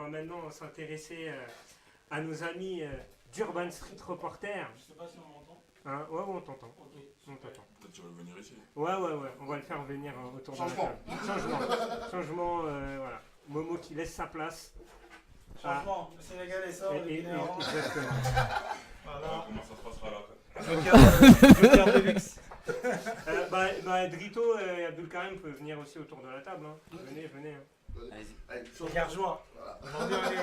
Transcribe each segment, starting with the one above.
va maintenant s'intéresser à nos amis d'Urban Street Reporter. Je sais pas si on m'entend. Hein, ouais, on t'entend. Ok. On t'entend. Peut-être tu vas venir ici. Ouais, on va le faire venir autour de la table. Changement, voilà. Momo qui laisse sa place. Changement, le Sénégalais sort, le Guinéen rentre. Exactement. Voilà. Comment ça se passera là Joker de luxe. Drito et Abdulkarim peuvent venir aussi autour de la table. Hein. Venez. Hein. Les gargeois. Aujourd'hui,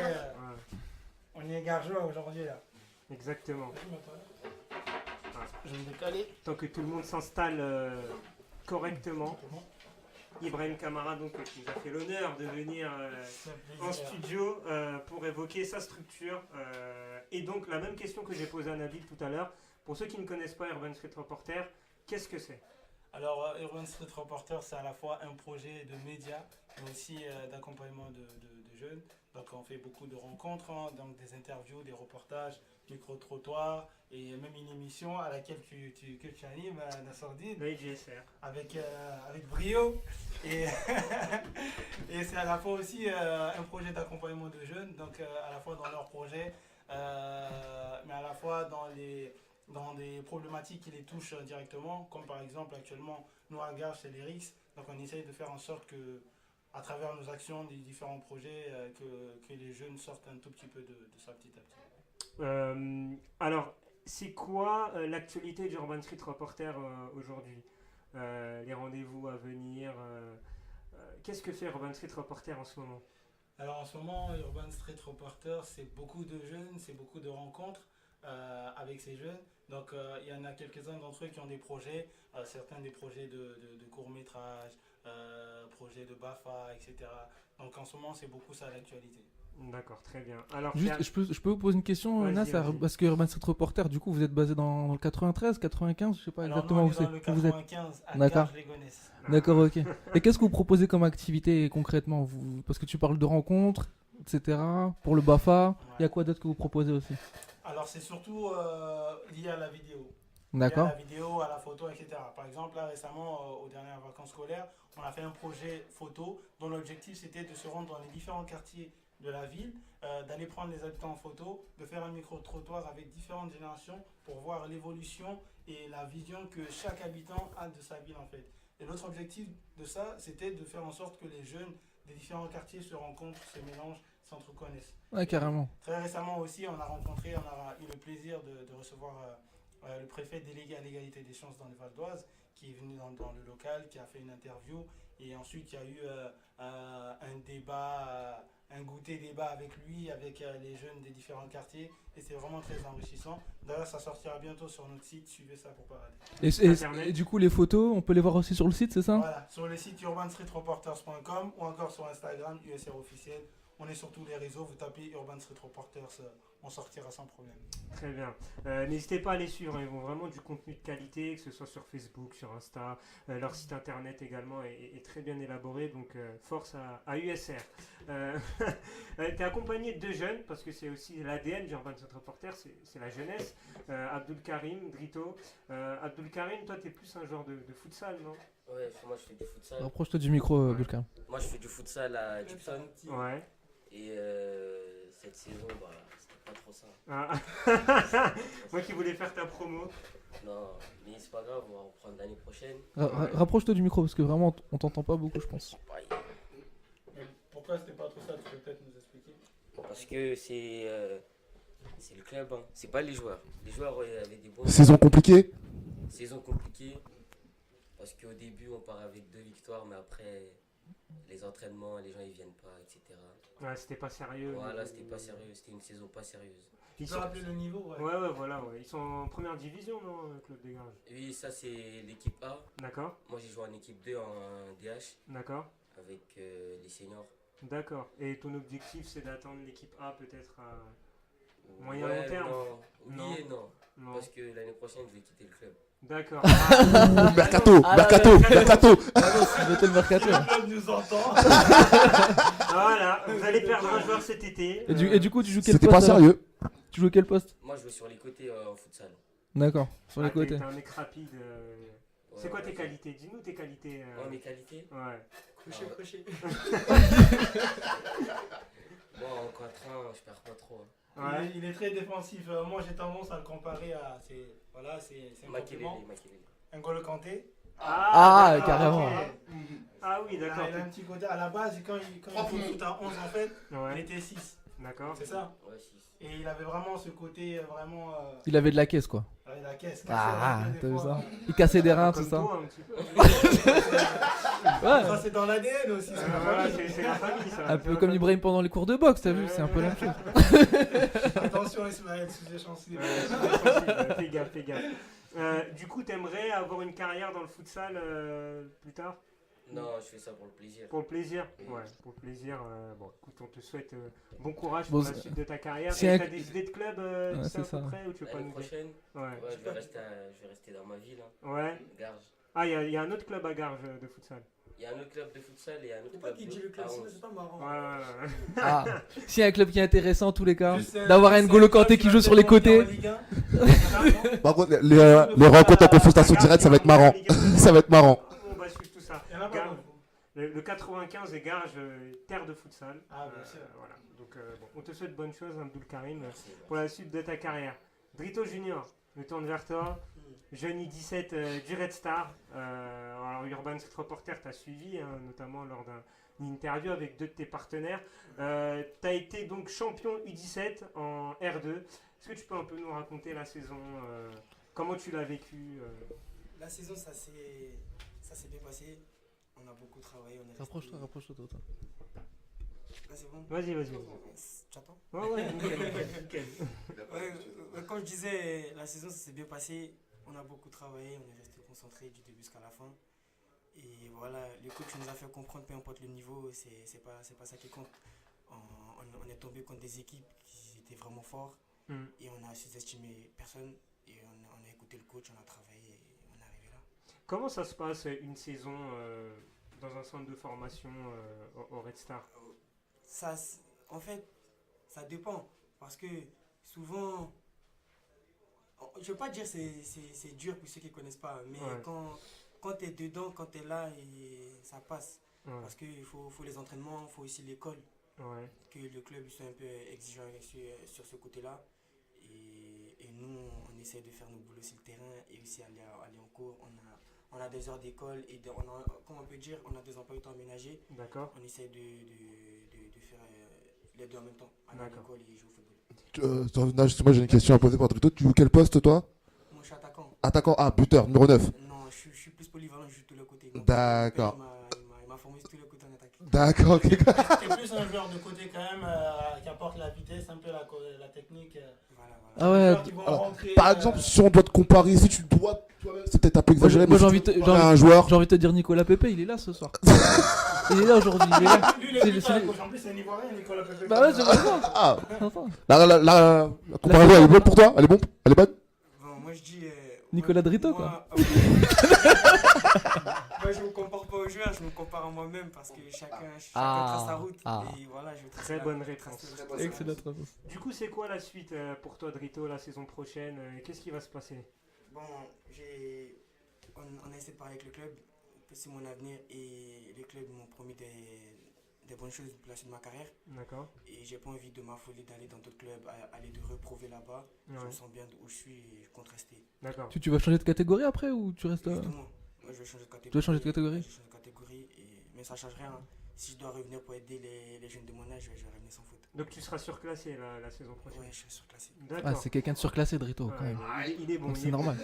on est gargeois aujourd'hui là. Exactement. Je vais me décaler. Tant que tout le monde s'installe correctement. Ibrahim Kamara donc, qui nous a fait l'honneur de venir en studio pour évoquer sa structure. Et donc la même question que j'ai posée à Nabil tout à l'heure. Pour ceux qui ne connaissent pas Urban Street Reporter, qu'est-ce que c'est? Alors Urban Street Reporter, c'est à la fois un projet de médias, mais aussi d'accompagnement de jeunes. Donc on fait beaucoup de rencontres, hein, donc des interviews, des reportages, micro-trottoirs et même une émission à laquelle que tu animes, Nassordine. Oui, GSR. Avec brio. Et, et c'est à la fois aussi un projet d'accompagnement de jeunes, donc à la fois dans leurs projets, mais à la fois dans des problématiques qui les touchent directement, comme par exemple actuellement, nous à Garges, c'est l'ERIX. Donc on essaye de faire en sorte que, à travers nos actions, des différents projets, que les jeunes sortent un tout petit peu de ça petit à petit. Alors, c'est quoi l'actualité d'Urban Street Reporter aujourd'hui? Les rendez-vous à venir qu'est-ce que fait Urban Street Reporter en ce moment? Alors en ce moment, Urban Street Reporter, c'est beaucoup de jeunes, c'est beaucoup de rencontres avec ces jeunes. Donc il y en a quelques-uns d'entre eux qui ont des projets, certains des projets de court-métrage, projets de BAFA, etc. Donc en ce moment, c'est beaucoup ça l'actualité. D'accord, très bien. Alors, juste, je peux vous poser une question, Nassar, parce que Urban Street Reporter, du coup, vous êtes basé dans le 93, 95, je sais pas exactement où c'est. Dans le 95, à Garges-les-Gonesse. D'accord, ok. Et qu'est-ce que vous proposez comme activité concrètement parce que tu parles de rencontres, etc. Pour le BAFA, il y a quoi d'autre que vous proposez aussi? Alors c'est surtout lié à la vidéo. D'accord. Lié à la vidéo, à la photo, etc. Par exemple, là récemment, aux dernières vacances scolaires, on a fait un projet photo dont l'objectif c'était de se rendre dans les différents quartiers de la ville, d'aller prendre les habitants en photo, de faire un micro-trottoir avec différentes générations pour voir l'évolution et la vision que chaque habitant a de sa ville en fait. Et l'autre objectif de ça, c'était de faire en sorte que les jeunes des différents quartiers se rencontrent, se mélangent, s'entreconnaissent. Ouais, carrément. Très récemment aussi, on a eu le plaisir de recevoir le préfet délégué à l'égalité des chances dans le Val d'Oise, qui est venu dans le local, qui a fait une interview. Et ensuite, il y a eu un débat, un goûter débat avec lui, avec les jeunes des différents quartiers. Et c'est vraiment très enrichissant. D'ailleurs, ça sortira bientôt sur notre site. Suivez ça pour parader. Et du coup, les photos, on peut les voir aussi sur le site, c'est ça? Voilà, sur le site urbanstreetreporters.com ou encore sur Instagram, USR officiel. On est sur tous les réseaux. Vous tapez Urban Street Reporters, on sortira sans problème. Très bien. N'hésitez pas à les suivre. Ils ont vraiment du contenu de qualité, que ce soit sur Facebook, sur Insta. Leur site internet également est très bien élaboré. Donc, force à USR. Tu es accompagné de deux jeunes, parce que c'est aussi l'ADN d'Urban Street Reporter, c'est la jeunesse. Abdulkarim, Drito. Abdulkarim, toi, tu es plus un genre de futsal, non? Ouais, moi je fais du futsal. Rapproche-toi du micro, Abdulkarim. Moi je fais du futsal à Gibson. Ouais. Et cette saison, c'était pas trop ça. Ah. Moi qui voulais faire ta promo. Non, mais c'est pas grave, on va reprendre l'année prochaine. Rapproche-toi du micro parce que vraiment on t'entend pas beaucoup, je pense. Mais pourquoi c'était pas trop ça? Tu peux peut-être nous expliquer? Parce que c'est le club, hein. C'est pas les joueurs. Les joueurs avaient des bons. Saison compliquée. Saison compliquée. Parce qu'au début on part avec 2 victoires, mais après les entraînements, les gens ils viennent pas, etc. Ouais, c'était pas sérieux. Voilà, c'était pas sérieux, c'était une saison pas sérieuse. Tu peux rappeler le niveau? Ouais, voilà. Ouais. Ils sont en première division, non, Claude Desgranges? Oui, ça c'est l'équipe A. D'accord. Moi j'ai joué en équipe 2 en DH. D'accord. Avec les seniors. D'accord. Et ton objectif c'est d'atteindre l'équipe A peut-être à moyen long terme? Non. Oui et non. Parce que l'année prochaine je vais quitter le club. D'accord. Mercato. C'était le mercato. Le club nous entend. Voilà, vous allez perdre un joueur cet été. Et du coup, tu joues quel poste? C'était pas sérieux. Tu joues quel poste? Moi je joue sur les côtés en futsal. D'accord, sur les côtés. T'es un mec rapide. C'est quoi tes qualités? Dis-nous tes qualités. Mes qualités? Ouais. Crochet. Bon, je perds pas trop. Ouais. Il est très défensif. Moi, j'ai tendance à le comparer à. C'est un compliment. Makelele. N'Golo Kanté. Ah, d'accord, carrément. ok. Ah oui, Il a d'accord. un petit côté. À la base, quand il fout à 11, en fait, il Ouais, était 6. d'accord. C'est ça. Ouais, 6. Et il avait vraiment ce côté vraiment. Il avait de la caisse, quoi. Avec la caisse. Ah, Des t'as vu fois, ça? Il cassait des reins, Comme tout ça. toi, un petit peu. Ouais. Ça, c'est dans l'ADN aussi. C'est la Voilà, famille. c'est la famille, ça. Un peu comme Ibrahim pendant les cours de boxe, t'as vu? C'est un peu la même chose. Attention, Ismaël, sujet sensible. Fais gaffe, fais gaffe. Du coup, t'aimerais avoir une carrière dans le futsal plus tard? Non, je fais ça pour le plaisir. Pour le plaisir? Oui. Ouais, pour le plaisir. Bon, écoute, on te souhaite bon courage Bon, pour la suite de ta carrière. c'est Et un- t'as des idées de club Ouais, tu sais c'est à peu ça. près ou tu veux pas L'année nous dire? prochaine, Ouais. ouais, je vais rester dans ma ville, Ouais. Garges. Ah, il y a un autre club à Garges de futsal. Il y a un autre club de futsal et un autre C'est pas club qui dit le de club, A11. c'est pas marrant. Ouais. Ah, s'il y a un club qui est intéressant en tous les cas, Juste, d'avoir un N'Golo Kanté qui joue sur les côtés. Par contre, les rencontres en confrontation directe, ça va être marrant. Ça va être marrant. On va suivre tout ça. Il y en a pas Garges, beaucoup. le 95 et Garges, terre de futsal. Ah, bien sûr. Voilà. Donc, bon, on te souhaite bonne chose, Abdoul Karim, Merci. pour la suite de ta carrière. Drito Junior, je me tourne vers toi. Jeune I17 du Red Star. Alors, Urban Street Reporter t'a suivi, hein, notamment lors d'une interview avec deux de tes partenaires. Tu as été donc champion U17 en R2. Est-ce que tu peux un peu nous raconter la saison comment tu l'as vécu La saison, ça s'est bien passé. On a beaucoup travaillé. On est Rapproche-toi, rapproche-toi, toi. Là, c'est bon. Vas-y, vas-y. Tu attends? Ouais, nickel, nickel. Comme je disais, la saison, ça s'est bien passé. On a beaucoup travaillé. On est resté concentré du début jusqu'à la fin. Et voilà, le coach nous a fait comprendre, peu importe le niveau, c'est pas ça qui compte. On est tombé contre des équipes qui étaient vraiment fortes. Et on a sous-estimé personne. Et on a écouté le coach, on a travaillé et on est arrivé là. Comment ça se passe une saison dans un centre de formation au Red Star? En fait, ça dépend. Parce que souvent, je ne veux pas dire que c'est dur pour ceux qui ne connaissent pas, mais Ouais. quand tu es dedans, quand tu es là, et ça passe. Ouais. Parce qu'il faut les entraînements, il faut aussi l'école, Ouais. que le club soit un peu exigeant sur ce côté-là. Et nous, on essaie de faire nos boulots sur le terrain et aussi aller en cours. On a des heures d'école et comme on peut dire, on a des emplois du temps aménagés. D'accord. On essaie de faire les deux en même temps, aller à D'accord. l'école et jouer au football. Moi, j'ai une question à poser pour Drito. Tu joues quel poste, toi? Moi, je suis attaquant. Attaquant. Ah, buteur, numéro 9. Non, je suis plus polyvalent, je joue de tous les côtés. D'accord. Il m'a formé sur tous les côtés en attaque. D'accord, ok. Tu es plus un joueur de côté quand même qui apporte la vitesse, un peu la technique. Voilà. Ah ouais, Joueurs qui vont Alors, rentrer, Par exemple, si on doit te comparer, si tu dois. Toi-même, c'est peut-être un peu exagéré, moi, mais j'ai si envie tu de- dois comparer un joueur. j'ai envie de te dire Nicolas Pepe, il est là ce soir. Il est là aujourd'hui, il est là. Lui, C'est- le c'est- coach, en plus, c'est un Ivoirien, Nicolas Pepe. Bah ouais, je vois. Ah, Attends. la comparaison, elle est bonne pour toi? Elle est bonne? Elle est bonne? Bon, moi, je dis. Nicolas Drito, moi, quoi. Moi, je ne me compare pas aux joueurs, je me compare à moi-même parce que chacun Ah. trace sa route. Ah. Et voilà, je trace Très la- bonne trace réponse. la route. Excellente réponse. Du coup, c'est quoi la suite pour toi, Drito, la saison prochaine Qu'est-ce qui va se passer? Bon, on a essayé de parler avec le club, que c'est mon avenir et les clubs m'ont promis des bonnes choses pour la suite de ma carrière. D'accord. Et j'ai pas envie de m'affoler d'aller dans d'autres clubs, aller de reprouver là-bas. Je Ouais. me sens bien où je suis et je compte rester. D'accord. Tu vas changer de catégorie après ou tu restes là? Justement, moi je vais changer de catégorie. Tu vas changer de catégorie? Ouais, je vais changer de catégorie, mais ça change rien. Hein. Si je dois revenir pour aider les jeunes de mon âge, je vais revenir sans faute. Donc tu seras surclassé la saison prochaine. Ouais, je suis surclassé. Ah, D'accord. c'est quelqu'un de surclassé, Drito, Ouais, quand même. il est bon. Donc il c'est est bon. normal.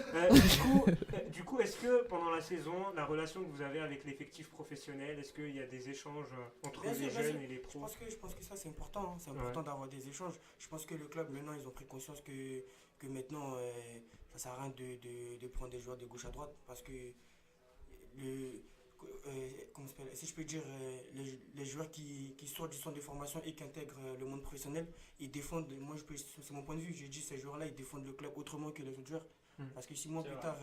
Du coup, est-ce que pendant la saison, la relation que vous avez avec l'effectif professionnel, est-ce qu'il y a des échanges entre Bien les sûr, bien jeunes sûr. et les Je pros? pense que ça c'est important. Hein. C'est important Ouais. d'avoir des échanges. Je pense que le club maintenant ils ont pris conscience que maintenant ça sert à rien de prendre des joueurs de gauche à droite parce que comment ça s'appelle, si je peux dire les joueurs qui sortent du centre de formation et qui intègrent le monde professionnel, ils défendent, c'est mon point de vue, je dis ces joueurs-là ils défendent le club autrement que les autres joueurs. Parce que 6 mois plus tard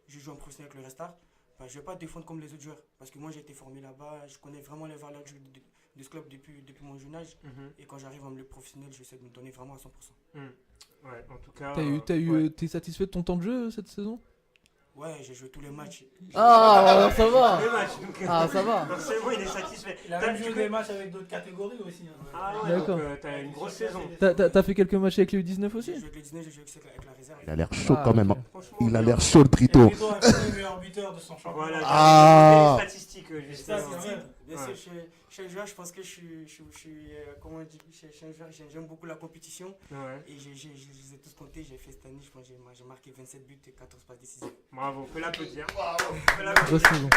je joue en professionnel avec le Red Star, je ne vais pas défendre comme les autres joueurs parce que moi j'ai été formé là-bas, je connais vraiment les valeurs de ce club depuis mon jeune âge. Et quand j'arrive en milieu professionnel, j'essaie de me donner vraiment à 100%. Ouais, en tout cas. T'es satisfait de ton temps de jeu cette saison? Ouais, j'ai joué tous les matchs. Ah, ça va. Le match, donc, Ah, ça va. forcément, il est satisfait. Il a T'as- même tu joué peux- des matchs avec d'autres catégories aussi. Hein. Ah ouais, D'accord. donc t'as une grosse saison. T'as fait quelques matchs avec les U19 J'ai aussi? joué avec les 19, j'ai joué avec la réserve. Il a l'air chaud Ah, quand même. ok. Hein. Franchement, Il a bien. l'air chaud, le Et Brito. Brito a fait le meilleur buteur de son championnat. Voilà, Ah. les statistiques, Ça, justement. c'est vrai. Bien Ouais. sûr, chaque joueur, je pense que je suis comment on dit, chaque joueur, j'aime beaucoup la compétition. Ouais. Et je les ai tous comptés, j'ai fait cette année, je pense que j'ai marqué 27 buts et 14 passes décisives. Bravo, faut l'applaudir. Grosse saison.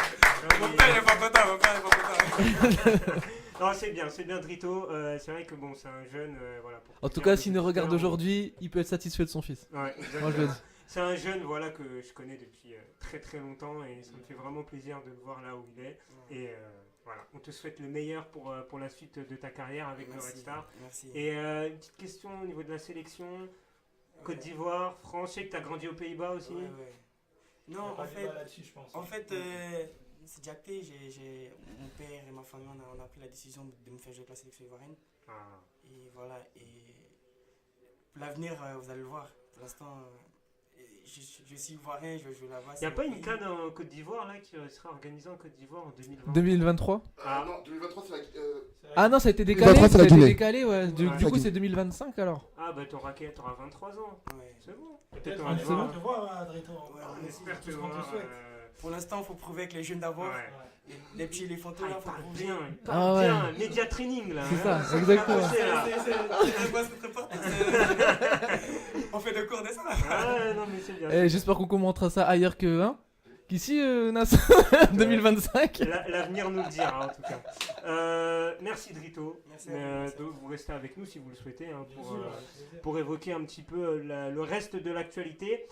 Mon père n'est pas content, mon père n'est pas content. Non, c'est bien Drito. C'est vrai que bon, c'est un jeune. Voilà, pour En tout finir cas, un s'il peu nous plus regarde tard, aujourd'hui, il peut être satisfait de son fils. Ouais, Moi, je le exactement. dis. C'est un jeune voilà, que je connais depuis très très longtemps et ça me fait vraiment plaisir de le voir là où il est. Et voilà, on te souhaite le meilleur pour la suite de ta carrière avec le Red Star. Merci. Et une petite question au niveau de la sélection. Côte d'Ivoire, France, je sais que tu as grandi aux Pays-Bas aussi. Ouais, ouais. Non, en fait, là-dessus, je pense. c'est déjà acté, mon père et ma famille, on a pris la décision de me faire jouer avec la sélection ivoirienne. Ah. Et voilà, et pour l'avenir, vous allez le voir. Pour l'instant, je suis ivoirien, je vais jouer là-bas. Il n'y a pas une CAN en Côte d'Ivoire là qui sera organisée en Côte d'Ivoire en 2020 2023? Ah. Non, 2023, c'est la. Ah non, ça a été 2023, décalé. c'est Ça la a été Guinée. décalé, ouais. Du Ouais. coup, c'est 2025 alors. Ah bah t'auras 23 ans. Ouais. C'est bon. Peut-être Peut-être on c'est bon. va te voir, Drito. Ouais, On espère tout te ce qu'on te voir. souhaite. Pour l'instant, il faut prouver avec les jeunes d'abord. Ouais. Les petits éléphantaux, Ah, là, il faut parle prouver. bien, il Ah parle ouais. bien. Média training là. C'est hein. ça, exactement. C'est là. On fait de cours de ça. Ah ouais, non mais c'est bien. Et j'espère qu'on commentera ça ailleurs que qu'ici, Nas. 2025. L'avenir nous le dira en tout cas. Merci Drito. Merci à vous. De vous rester avec nous si vous le souhaitez hein, pour évoquer un petit peu le reste de l'actualité.